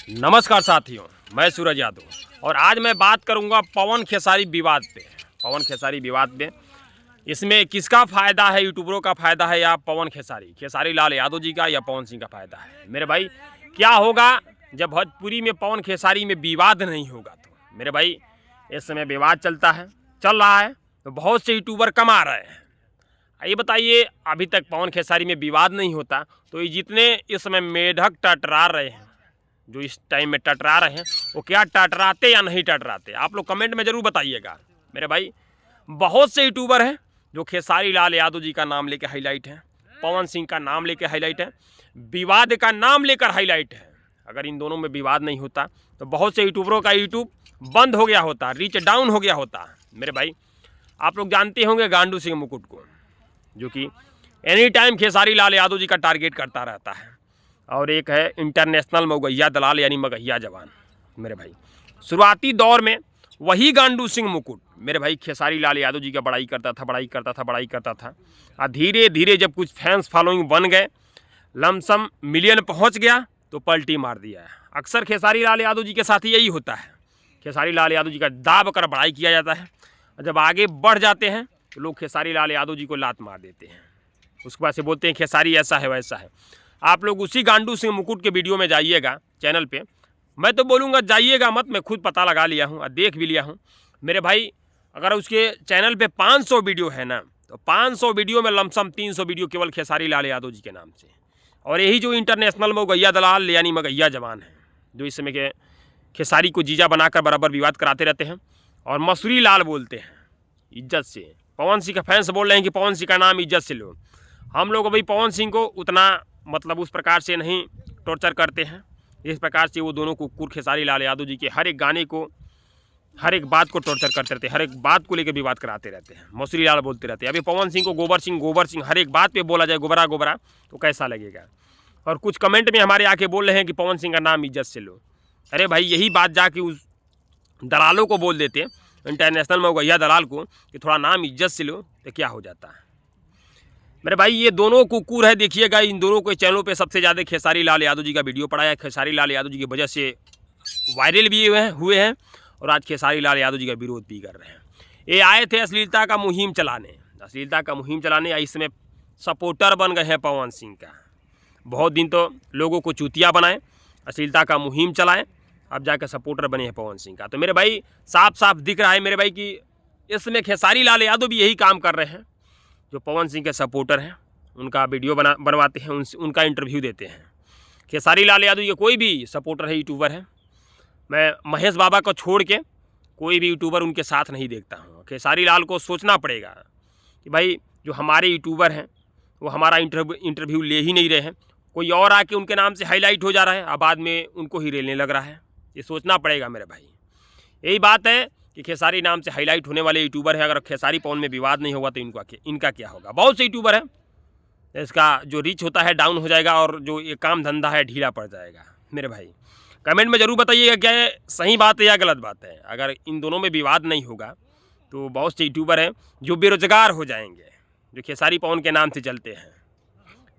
नमस्कार साथियों, मैं सूरज यादव और आज मैं बात करूंगा पवन खेसारी विवाद पे। पवन खेसारी विवाद पे इसमें किसका फ़ायदा है, यूट्यूबरों का फ़ायदा है या पवन खेसारी लाल यादव जी का या पवन सिंह का फ़ायदा है। मेरे भाई क्या होगा जब भोजपुरी में पवन खेसारी में विवाद नहीं होगा। तो मेरे भाई इस समय विवाद चल रहा है तो बहुत से यूट्यूबर कमा रहे हैं। ये बताइए, अभी तक पवन खेसारी में विवाद नहीं होता तो ये जितने इस समय मेढक टटरा रहे हैं, जो इस टाइम में टटरा रहे हैं, वो क्या टटराते या नहीं टटराते, आप लोग कमेंट में ज़रूर बताइएगा। मेरे भाई बहुत से यूट्यूबर हैं जो खेसारी लाल यादव जी का नाम लेकर हाईलाइट हैं, पवन सिंह का नाम लेकर हाईलाइट है, विवाद का नाम लेकर हाईलाइट है। अगर इन दोनों में विवाद नहीं होता तो बहुत से यूट्यूबरों का यूट्यूब बंद हो गया होता, रीच डाउन हो गया होता। मेरे भाई आप लोग जानते होंगे गांडू सिंह मुकुट को, जो कि एनी टाइम खेसारी लाल यादव जी का टारगेट करता रहता है। और एक है इंटरनेशनल मगहिया दलाल यानी मगहिया जवान। मेरे भाई शुरुआती दौर में वही गांडू सिंह मुकुट मेरे भाई खेसारी लाल यादव जी का बड़ाई करता था। और धीरे धीरे जब कुछ फैंस फॉलोइंग बन गए, लमसम मिलियन पहुंच गया तो पलटी मार दिया है। अक्सर खेसारी लाल यादव जी के साथ यही होता है, खेसारी लाल यादव जी का दाब कर बड़ाई किया जाता है और जब आगे बढ़ जाते हैं तो लोग खेसारी लाल यादव जी को लात मार देते हैं। उसके बाद से बोलते हैं खेसारी ऐसा है वैसा है। आप लोग उसी गांडू सिंह मुकुट के वीडियो में जाइएगा चैनल पे, मैं तो बोलूँगा जाइएगा मत, मैं खुद पता लगा लिया हूँ और देख भी लिया हूँ। मेरे भाई अगर उसके चैनल पे 500 वीडियो है ना, तो 500 वीडियो में लमसम 300 वीडियो केवल खेसारी लाल यादव जी के नाम से। और यही जो इंटरनेशनल मगहिया दलाल यानी मगहिया जवान है, जो इस समय के खेसारी को जीजा बनाकर बराबर विवाद कराते रहते हैं और मसूरी लाल बोलते हैं इज्जत से। पवन सिंह का फैंस बोल रहे हैं कि पवन सिंह का नाम इज्जत से लो। हम लोग अभी पवन सिंह को उतना उस प्रकार से नहीं टॉर्चर करते हैं इस प्रकार से वो दोनों कुकुर खेसारी लाल यादव जी के हर एक गाने को, हर एक बात को टॉर्चर करते रहते हैं, हर एक बात को लेकर विवाद कराते रहते हैं। मसूरी लाल बोलते रहते हैं। अभी पवन सिंह को गोबर सिंह हर एक बात पे बोला जाए गोबरा तो कैसा लगेगा। और कुछ कमेंट में हमारे आके बोल रहे हैं कि पवन सिंह का नाम इज्जत से लो। अरे भाई यही बात जाके उस दलालों को बोल देते, इंटरनेशनल मगहिया दलाल को, कि थोड़ा नाम इज्जत से लो तो क्या हो जाता है। मेरे भाई ये दोनों कुकुर है, देखिएगा इन दोनों के चैनलों पे सबसे ज़्यादा खेसारी लाल यादव जी का वीडियो पड़ा है। खेसारी लाल यादव जी की वजह से वायरल भी हुए हैं और आज खेसारी लाल यादव जी का विरोध भी कर रहे हैं। ये आए थे अश्लीलता का मुहिम चलाने या इसमें सपोर्टर बन गए हैं पवन सिंह का। बहुत दिन तो लोगों को चूतिया बनाए, अश्लीलता का मुहिम चलाएँ, अब जाकर सपोर्टर बने हैं पवन सिंह का। तो मेरे भाई साफ साफ दिख रहा है मेरे भाई कि इसमें खेसारी लाल यादव भी यही काम कर रहे हैं। जो पवन सिंह के सपोर्टर हैं उनका वीडियो बनवाते हैं, उनका इंटरव्यू देते हैं। खेसारी लाल यादव ये कोई भी सपोर्टर है, यूट्यूबर है, मैं महेश बाबा को छोड़ के कोई भी यूट्यूबर उनके साथ नहीं देखता हूँ। खेसारी लाल को सोचना पड़ेगा कि भाई जो हमारे यूट्यूबर हैं वो हमारा इंटरव्यू ले ही नहीं रहे हैं, कोई और आके उनके नाम से हाईलाइट हो जा रहा है, अब बाद में उनको ही रेलने लग रहा है। ये सोचना पड़ेगा मेरे भाई। यही बात है कि खेसारी नाम से हाईलाइट होने वाले यूट्यूबर हैं, अगर खेसारी पवन में विवाद नहीं होगा तो इनका क्या होगा। बहुत से यूट्यूबर हैं, इसका जो रीच होता है डाउन हो जाएगा और जो ये काम धंधा है ढीला पड़ जाएगा। मेरे भाई कमेंट में ज़रूर बताइएगा क्या ये सही बात है या गलत बात है। अगर इन दोनों में विवाद नहीं होगा तो बहुत से यूट्यूबर हैं जो बेरोजगार हो जाएंगे, जो खेसारी पवन के नाम से चलते हैं।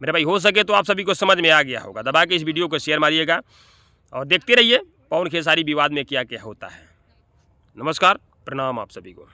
मेरे भाई हो सके तो आप सभी को समझ में आ गया होगा, दबा के इस वीडियो को शेयर मारिएगा और देखते रहिए पवन खेसारी विवाद में क्या क्या होता है। नमस्कार, प्रणाम आप सभी को।